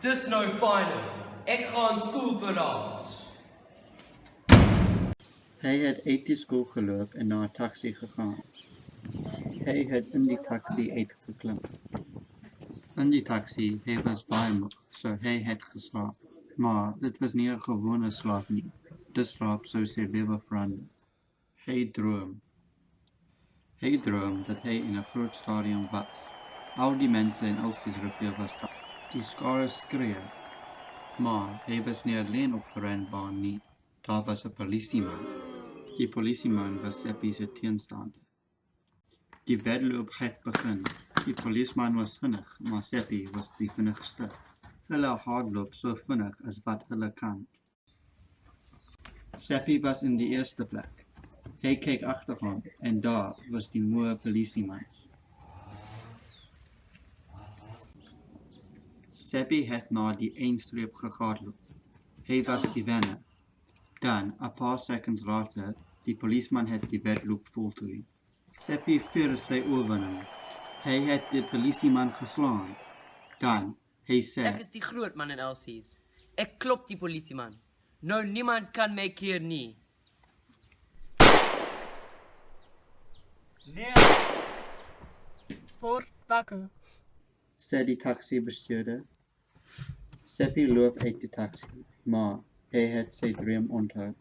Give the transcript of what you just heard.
Dis nou final. Ek gaan skool vanaand. Hij had uit die school gelopen en naar een taxi gegaan. Hij had in die taxi uitgeklim. In die taxi, hij was baie moeg, so hij had geslapen. Maar dit was niet een gewone slaap nie. De slaap zou zijn leven veranderen. Hij droom. Hij droom dat hij in een groot stadion was. Al die mensen in Elsie's rivier was daar. Die skare skreeu. Maar hij was niet alleen op de renbaan nie. Daar was een politieman. Die politieman was Seppie's teenstander. Die wedloop het begin. Die policeman was vinnig, maar Seppie was die vinnigste. Hulle hardloop so vinnig as wat hulle kan. Seppie was in die eerste plek. Hy kyk agter hom en daar was die moe polisieman. Seppie het na die eindstreep gehardloop. Hy was die wenner. Dan, 'n paar seconds later, die policeman het die wedloop voltooi. Seppie vier sy oorwinning. Hy het die polisieman geslaan. Dan, hy sê, Ek is die groot man in Elsie's. Ek klop die polisieman. Nou niemand kan my keer nie. Nee. Word wakker. sê die taxibestuurder. Seppie loop uit die taxi, maar hy het sy droom onthou.